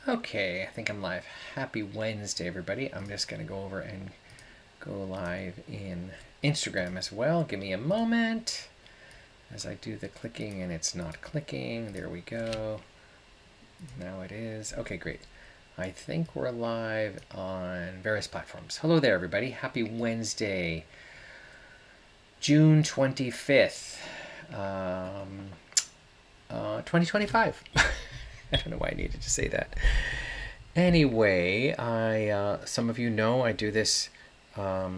Okay, I think I'm live. Happy Wednesday, everybody. I'm just going to go over and go live in Instagram as well. Give me a moment as I do the clicking and it's not clicking. There we go. Now it is. Okay, great. I think we're live on various platforms. Hello there, everybody. Happy Wednesday, June 25th, 2025. I don't know why I needed to say that. Anyway, some of you know I do this. I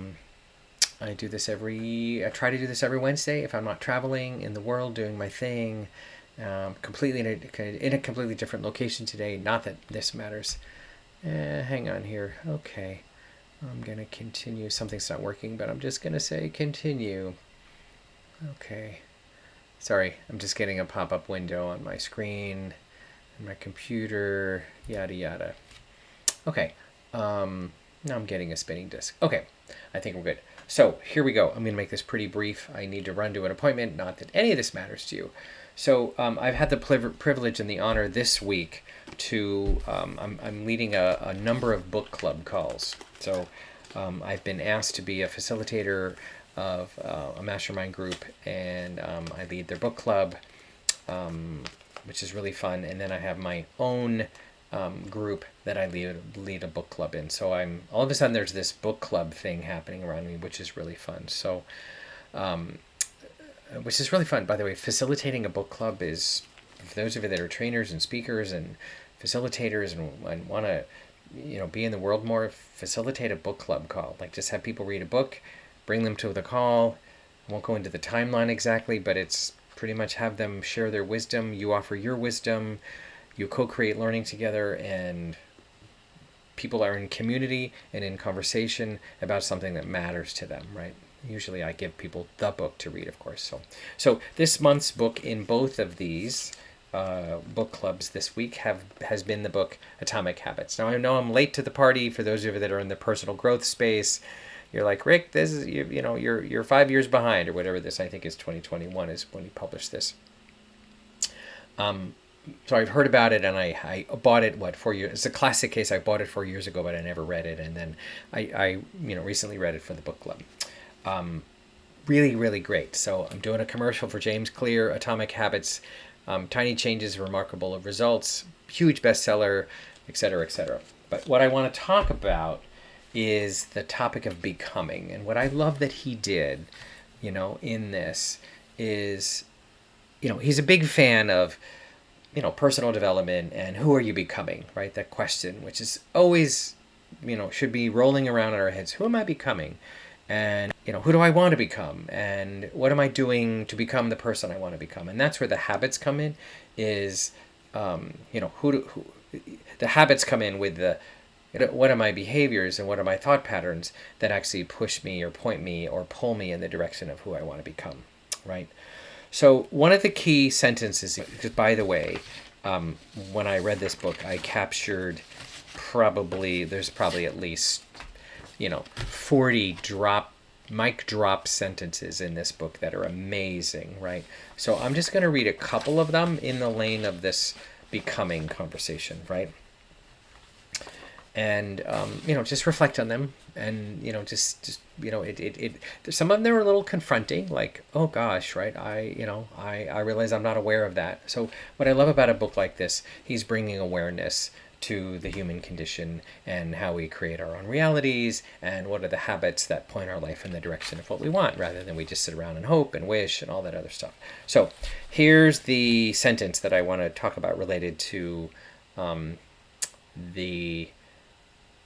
try to do this every Wednesday if I'm not traveling in the world doing my thing. Completely in a completely different location today. Not that this matters. Hang on here. Okay, I'm gonna continue. Something's not working, but I'm just gonna say continue. Okay. Sorry, I'm just getting a pop-up window on my screen, my computer, yada yada. Okay, now I'm getting a spinning disc. Okay, I think we're good. So here we go. I'm going to make this pretty brief. I need to run to an appointment, not that any of this matters to you. So I've had the privilege and the honor this week to, I'm leading a number of book club calls. So I've been asked to be a facilitator of a mastermind group, and I lead their book club, which is really fun. And then I have my own group that I lead a book club in. So I'm all of a sudden there's this book club thing happening around me, which is really fun. So, which is really fun. By the way, facilitating a book club is, for those of you that are trainers and speakers and facilitators and want to, be in the world more, facilitate a book club call. Like just have people read a book, bring them to the call. I won't go into the timeline exactly, but it's pretty much have them share their wisdom. You offer your wisdom. You co-create learning together, and people are in community and in conversation about something that matters to them, right? Usually I give people the book to read, of course. So this month's book in both of these book clubs this week has been the book Atomic Habits. Now I know I'm late to the party. For those of you that are in the personal growth space, you're like, Rick, this is you're 5 years behind or whatever. This I think is 2021 is when he published this. So I've heard about it, and I bought it 4 years. It's a classic case. I bought it 4 years ago, but I never read it, and then I recently read it for the book club. Really, really great. So I'm doing a commercial for James Clear, Atomic Habits, Tiny Changes, Remarkable Results, huge bestseller, etc., etc. But what I want to talk about is the topic of becoming, and what I love that he did, in this is, he's a big fan of personal development and who are you becoming, right? That question, which is always, should be rolling around in our heads. Who am I becoming? And, who do I want to become? And what am I doing to become the person I want to become? And that's where the habits come in is, the habits come in with the, what are my behaviors and what are my thought patterns that actually push me or point me or pull me in the direction of who I want to become, right? So one of the key sentences, just by the way, when I read this book, I captured there's probably at least, 40 mic drop sentences in this book that are amazing, right? So I'm just going to read a couple of them in the lane of this becoming conversation, right? And just reflect on them, and just some of them are a little confronting, like, oh gosh, right? I realize I'm not aware of that. So what I love about a book like this, he's bringing awareness to the human condition and how we create our own realities and what are the habits that point our life in the direction of what we want, rather than we just sit around and hope and wish and all that other stuff. So here's the sentence that I want to talk about related to the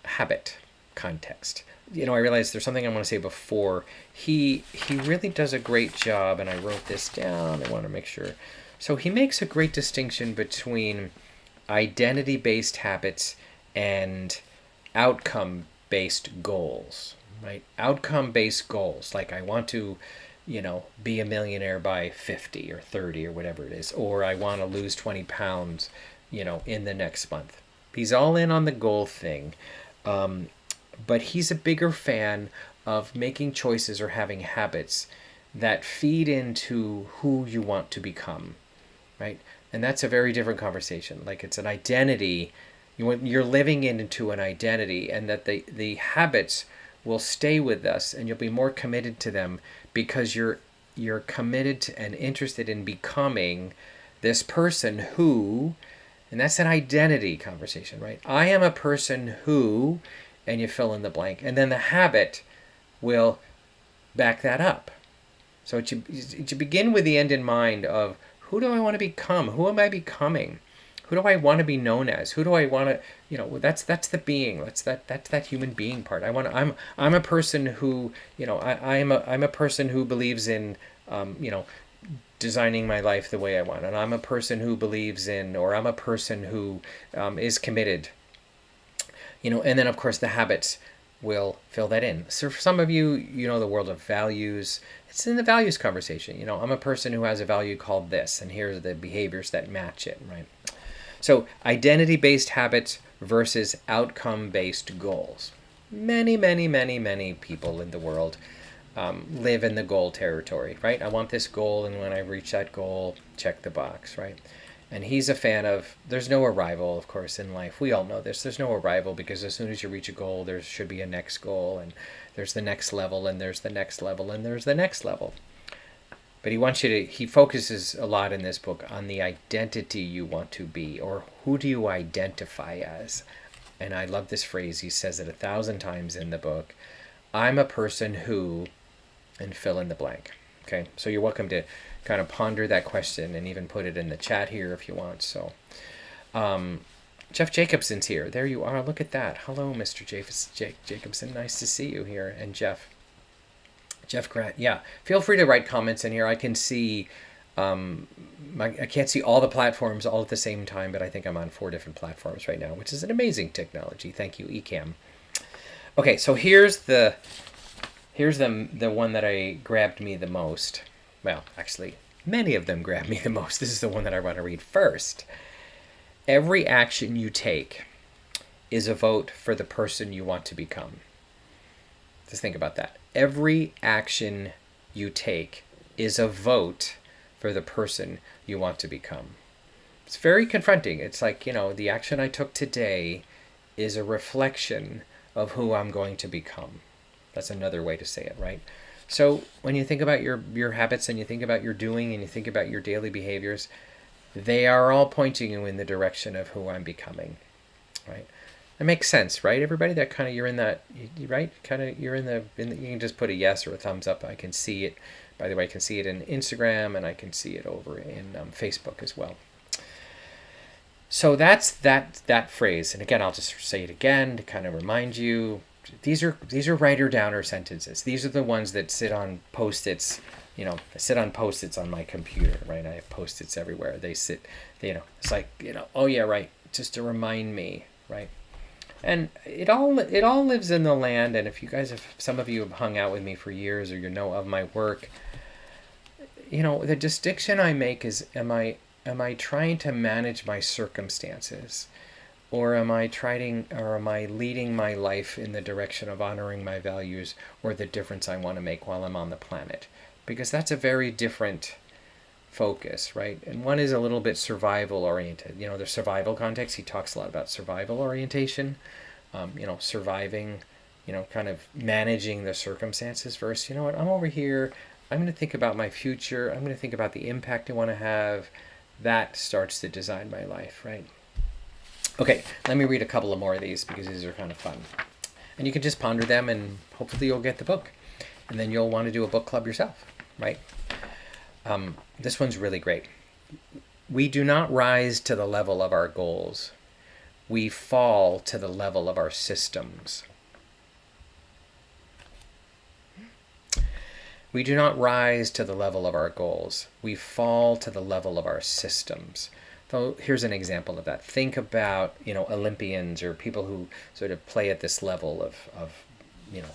habit context. I realized there's something I want to say before. He really does a great job, and I wrote this down. I want to make sure. So he makes a great distinction between identity-based habits and outcome-based goals, right? Outcome-based goals, like I want to, be a millionaire by 50 or 30 or whatever it is, or I want to lose 20 pounds, in the next month. He's all in on the goal thing. But he's a bigger fan of making choices or having habits that feed into who you want to become, right? And that's a very different conversation. Like it's an identity You're living into an identity, and that the habits will stay with us, and you'll be more committed to them because you're committed to and interested in becoming this person who, and that's an identity conversation, right? I am a person who, and you fill in the blank, and then the habit will back that up. So it should begin with the end in mind of, who do I want to become? Who am I becoming? Who do I want to be known as? Who do I want to, that's the being. That's that human being part. I'm a person who, I'm a person who believes in, designing my life the way I want, and I'm a person who believes in, or I'm a person who is committed. And then of course the habits will fill that in. So for some of you, the world of values, it's in the values conversation. I'm a person who has a value called this, and here's the behaviors that match it, right? So identity-based habits versus outcome-based goals. Many, many, many, many people in the world live in the goal territory, right? I want this goal, and when I reach that goal, check the box, right? And he's a fan of, there's no arrival, of course, in life. We all know this. There's no arrival, because as soon as you reach a goal, there should be a next goal, and there's the next level, and there's the next level, and there's the next level. But he focuses a lot in this book on the identity you want to be, or who do you identify as? And I love this phrase. He says it 1,000 times in the book. I'm a person who, and fill in the blank. Okay, so you're welcome to kind of ponder that question and even put it in the chat here if you want. So Jeff Jacobson's here. There you are. Look at that. Hello, Mr. Jacobson. Nice to see you here. And Jeff Grant. Yeah, feel free to write comments in here. I can see, I can't see all the platforms all at the same time, but I think I'm on 4 different platforms right now, which is an amazing technology. Thank you, Ecamm. Okay, so here's the one that I grabbed me the most. Well, actually, many of them grabbed me the most. This is the one that I want to read first. Every action you take is a vote for the person you want to become. Just think about that. Every action you take is a vote for the person you want to become. It's very confronting. It's like, the action I took today is a reflection of who I'm going to become. That's another way to say it, right? So when you think about your habits, and you think about your doing, and you think about your daily behaviors, they are all pointing you in the direction of who I'm becoming, right? It makes sense, right, everybody? That kind of, you're in that, right? Kind of, you're in the, you can just put a yes or a thumbs up. I can see it. By the way, I can see it in Instagram, and I can see it over in Facebook as well. So that's that phrase. And again, I'll just say it again to kind of remind you. These are writer-downer sentences. These are the ones that sit on Post-its. I sit on Post-its on my computer, right? I have Post-its everywhere. They sit, it's like, oh yeah, right, just to remind me, right? And it all lives in the land. And if you guys some of you have hung out with me for years, or of my work, the distinction I make is, am I trying to manage my circumstances, or am I leading my life in the direction of honoring my values, or the difference I want to make while I'm on the planet? Because that's a very different focus, right? And one is a little bit survival oriented. The survival context, he talks a lot about survival orientation, surviving, kind of managing the circumstances versus, I'm over here, I'm going to think about my future, I'm going to think about the impact I want to have. That starts to design my life, right? Okay, let me read a couple of more of these, because these are kind of fun. And you can just ponder them, and hopefully you'll get the book. And then you'll want to do a book club yourself, right? This one's really great. We do not rise to the level of our goals. We fall to the level of our systems. We do not rise to the level of our goals. We fall to the level of our systems. So here's an example of that. Think about, Olympians, or people who sort of play at this level of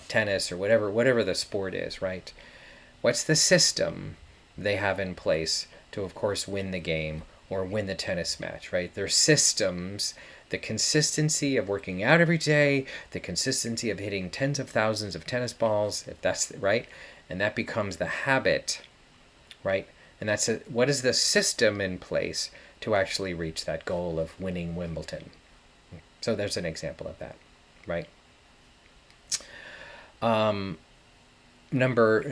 tennis, or whatever the sport is, right? What's the system they have in place to, of course, win the game or win the tennis match, right? Their systems, the consistency of working out every day, the consistency of hitting tens of thousands of tennis balls, if that's right, and that becomes the habit, right? And what is the system in place to actually reach that goal of winning Wimbledon? So there's an example of that, right? Number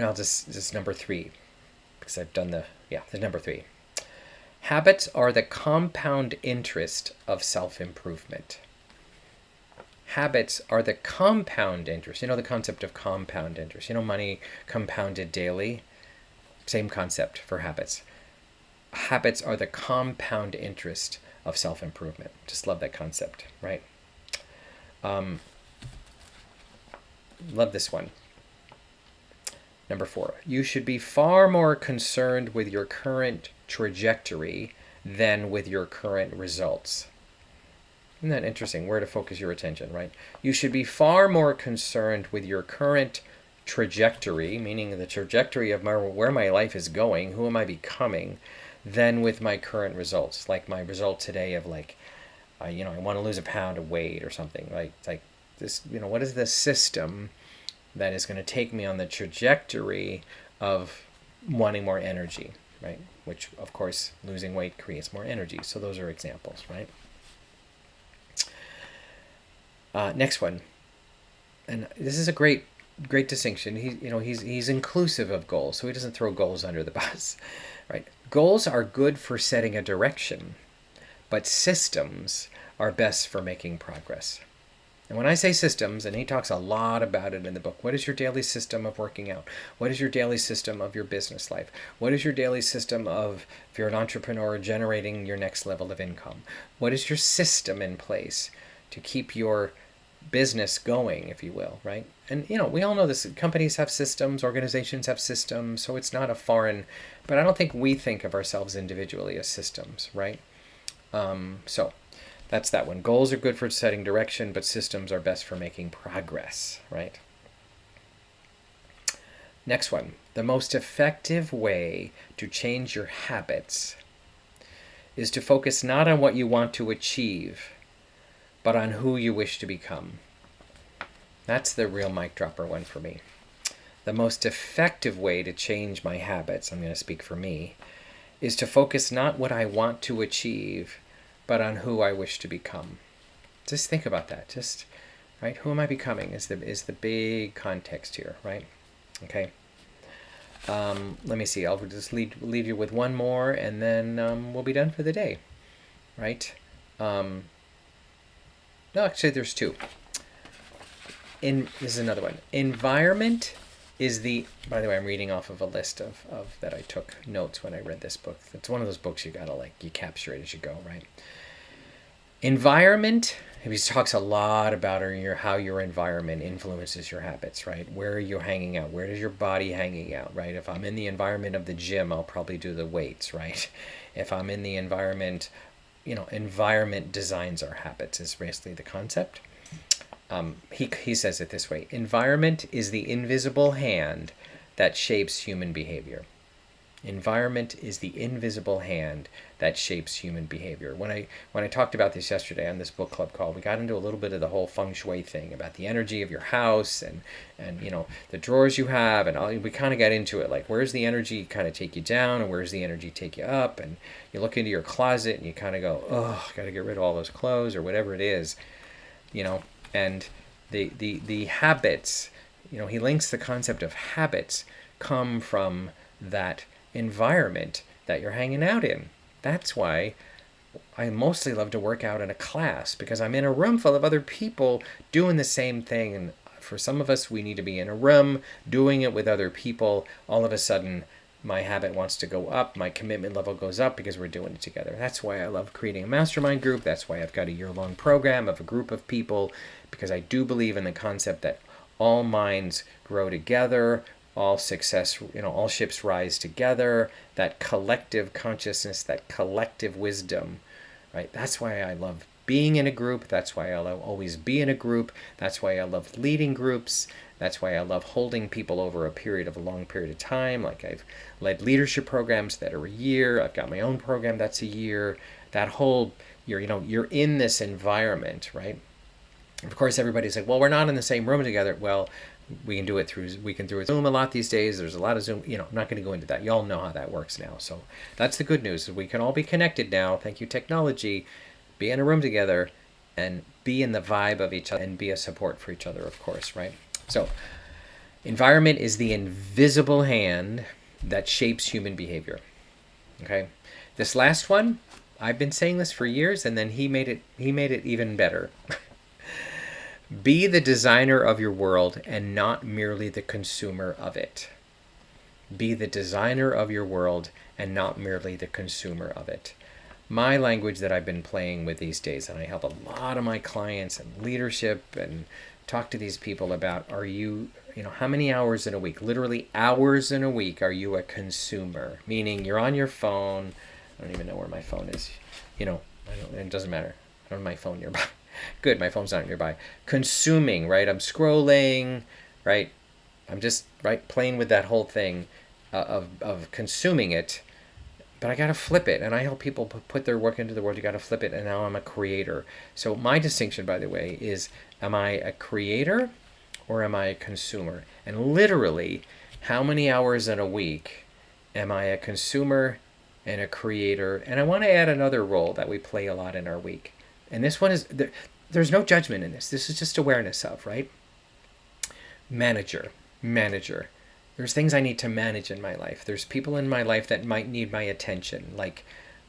3, because I've done the number 3. Habits are the compound interest of self-improvement. Habits are the compound interest. You know the concept of compound interest. You know money compounded daily? Same concept for habits. Habits are the compound interest of self-improvement. Just love that concept, right? Love this one. Number 4, you should be far more concerned with your current trajectory than with your current results. Isn't that interesting? Where to focus your attention, right? You should be far more concerned with your current trajectory, meaning the trajectory of where my life is going, who am I becoming, than with my current results. Like my result today of I want to lose a pound of weight or something. Like this, what is the system that is going to take me on the trajectory of wanting more energy, right? Which, of course, losing weight creates more energy. So those are examples, right? Next one, and this is a great distinction. He's inclusive of goals, so he doesn't throw goals under the bus, right? Goals are good for setting a direction, but systems are best for making progress. And when I say systems, and he talks a lot about it in the book, what is your daily system of working out? What is your daily system of your business life? What is your daily system of, if you're an entrepreneur, generating your next level of income? What is your system in place to keep your business going, if you will, right? And, we all know this. Companies have systems, organizations have systems, so it's not a foreign, but I don't think we think of ourselves individually as systems, right? So that's that one. Goals are good for setting direction, but systems are best for making progress, right? Next one. The most effective way to change your habits is to focus not on what you want to achieve, but on who you wish to become. That's the real mic dropper one for me. The most effective way to change my habits, I'm going to speak for me, is to focus not what I want to achieve, but on who I wish to become. Just think about that. Right? Who am I becoming is the big context here, right? Okay. Let me see. I'll just leave you with one more, and then we'll be done for the day, right? No, actually, there's 2. This is another one. Environment is by the way, I'm reading off of a list of that I took notes when I read this book. It's one of those books you gotta you capture it as you go, right? Environment, he talks a lot about how your environment influences your habits, right? Where are you hanging out? Where is your body hanging out, right? If I'm in the environment of the gym, I'll probably do the weights, right? If I'm in the environment, environment designs our habits is basically the concept. He says it this way: environment is the invisible hand that shapes human behavior. Environment is the invisible hand that shapes human behavior. When I talked about this yesterday on this book club call, we got into a little bit of the whole feng shui thing about the energy of your house and the drawers you have, and we kind of got into it, like where's the energy kind of take you down and where's the energy take you up, and you look into your closet and you kind of go, oh, got to get rid of all those clothes or whatever it is, and the habits, he links the concept of habits come from that environment that you're hanging out in. That's why I mostly love to work out in a class, because I'm in a room full of other people doing the same thing. And for some of us, we need to be in a room doing it with other people. All of a sudden, my habit wants to go up. My commitment level goes up because we're doing it together. That's why I love creating a mastermind group. That's why I've got a year-long program of a group of people, because I do believe in the concept that all minds grow together, all success, all ships rise together, that collective consciousness, that collective wisdom, right? That's why I love being in a group. That's why I love always be in a group. That's why I love leading groups. That's why I love holding people over a long period of time. Like I've led leadership programs that are a year. I've got my own program that's a year. That whole, you're in this environment, right? Of course, everybody's like, well, we're not in the same room together. Well, we can do it through Zoom a lot these days. There's a lot of Zoom, I'm not going to go into that. Y'all know how that works now. So that's the good news. We can all be connected now. Thank you, technology. Be in a room together and be in the vibe of each other and be a support for each other, of course, right? So environment is the invisible hand that shapes human behavior. Okay, this last one, I've been saying this for years, and then he made it even better. Be the designer of your world and not merely the consumer of it. Be the designer of your world and not merely the consumer of it. My language that I've been playing with these days, and I help a lot of my clients and leadership and talk to these people about, are you, how many hours in a week, literally hours in a week, are you a consumer? Meaning you're on your phone. I don't even know where my phone is. It doesn't matter. I don't have my phone nearby. Good, my phone's not nearby. Consuming, right? I'm scrolling, right? I'm just, right, playing with that whole thing of consuming it. But I got to flip it, and I help people put their work into the world. You got to flip it, and now I'm a creator. So my distinction, by the way, is, am I a creator or am I a consumer? And literally, how many hours in a week am I a consumer and a creator? And I want to add another role that we play a lot in our week. And this one is, there's no judgment in this. This is just awareness of, right? Manager. There's things I need to manage in my life. There's people in my life that might need my attention. Like,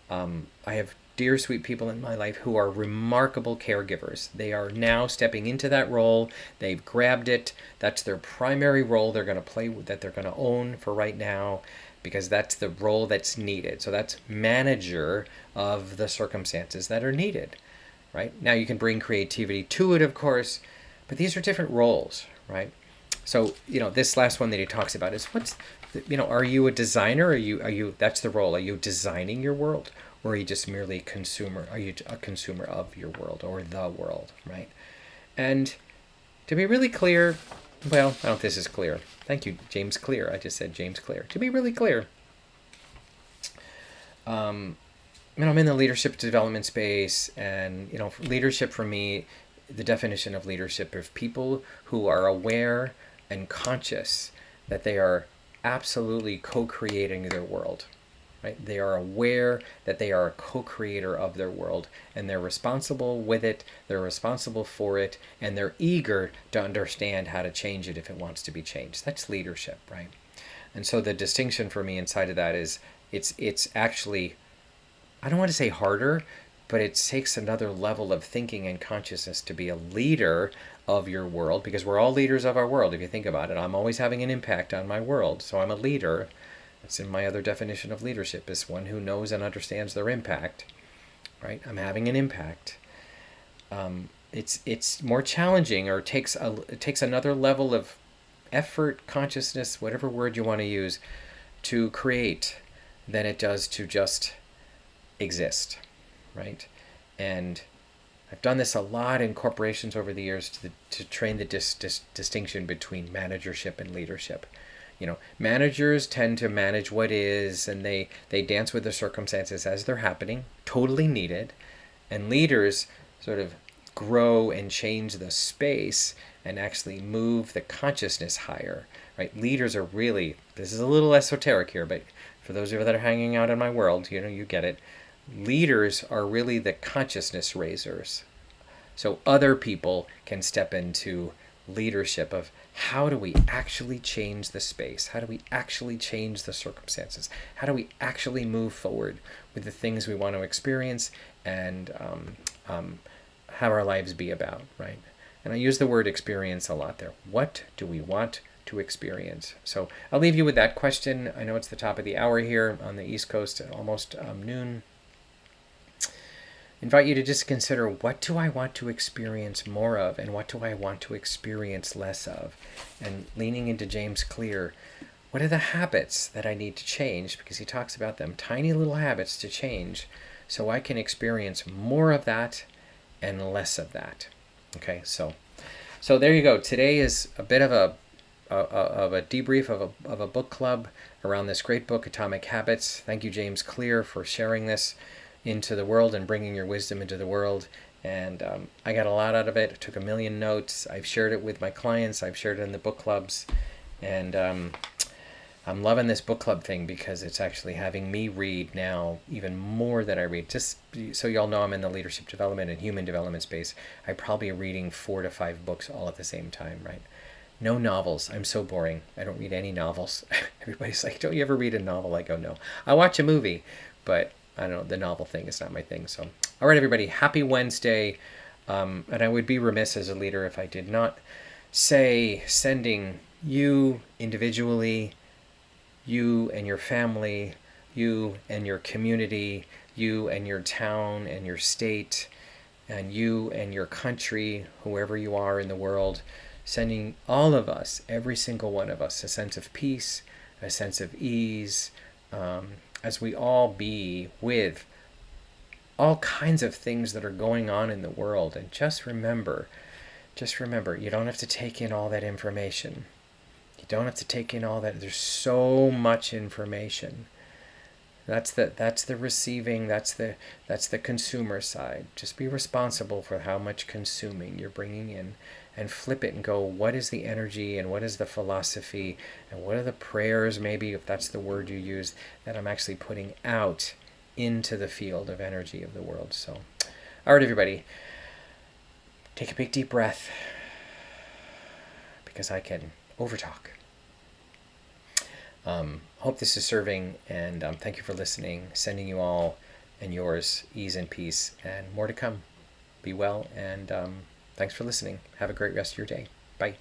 I have dear, sweet people in my life who are remarkable caregivers. They are now stepping into that role. They've grabbed it. That's their primary role they're going to play with, that they're going to own for right now, because that's the role that's needed. So that's manager of the circumstances that are needed, right? Now you can bring creativity to it, of course, but these are different roles, right? So, this last one that he talks about is, are you a designer? Are you, that's the role. Are you designing your world? Or are you just merely a consumer? Are you a consumer of your world or the world, right? And to be really clear, well, I don't know if this is clear. Thank you, James Clear. I just said James Clear. To be really clear, I'm in the leadership development space, and, leadership for me, the definition of leadership of people who are aware and conscious that they are absolutely co-creating their world, right? They are aware that they are a co-creator of their world, and they're responsible with it, they're responsible for it, and they're eager to understand how to change it if it wants to be changed. That's leadership, right? And so the distinction for me inside of that is, it's actually, I don't want to say harder, but it takes another level of thinking and consciousness to be a leader of your world, because we're all leaders of our world. If you think about it, I'm always having an impact on my world, so I'm a leader. That's in my other definition of leadership, is one who knows and understands their impact, right? I'm having an impact. It's more challenging, or it takes another level of effort, consciousness, whatever word you want to use, to create than it does to just exist, right? And I've done this a lot in corporations over the years to train the distinction between managership and leadership. Managers tend to manage what is, and they dance with the circumstances as they're happening, totally needed. And leaders sort of grow and change the space and actually move the consciousness higher, right? Leaders are really, this is a little esoteric here, but for those of you that are hanging out in my world, you get it. Leaders are really the consciousness raisers. So other people can step into leadership of, how do we actually change the space? How do we actually change the circumstances? How do we actually move forward with the things we want to experience and have our lives be about, right? And I use the word experience a lot there. What do we want to experience? So I'll leave you with that question. I know it's the top of the hour here on the East Coast, almost noon. Invite you to just consider, what do I want to experience more of, and what do I want to experience less of? And leaning into James Clear, what are the habits that I need to change? Because he talks about them, tiny little habits to change, so I can experience more of that and less of that. Okay, so there you go. Today is a bit of a debrief of a book club around this great book, Atomic Habits. Thank you, James Clear, for sharing this into the world and bringing your wisdom into the world. And I got a lot out of it. I took 1 million notes. I've shared it with my clients. I've shared it in the book clubs. And I'm loving this book club thing because it's actually having me read now even more than I read. Just so y'all know, I'm in the leadership development and human development space. I probably am reading 4 to 5 books all at the same time, right? No novels. I'm so boring. I don't read any novels. Everybody's like, don't you ever read a novel? I go, no. I watch a movie, but I don't know. The novel thing is not my thing. So, all right, everybody. Happy Wednesday. And I would be remiss as a leader if I did not say sending you individually, you and your family, you and your community, you and your town and your state, and you and your country, whoever you are in the world, sending all of us, every single one of us, a sense of peace, a sense of ease, as we all be with all kinds of things that are going on in the world. And just remember, you don't have to take in all that information. You don't have to take in all that. There's so much information. That's the receiving, that's the consumer side. Just be responsible for how much consuming you're bringing in, and flip it and go, what is the energy and what is the philosophy and what are the prayers, maybe, if that's the word you use, that I'm actually putting out into the field of energy of the world. So, all right, everybody, take a big deep breath, because I can overtalk. Hope this is serving, and thank you for listening. Sending you all and yours ease and peace, and more to come. Be well, and thanks for listening. Have a great rest of your day. Bye.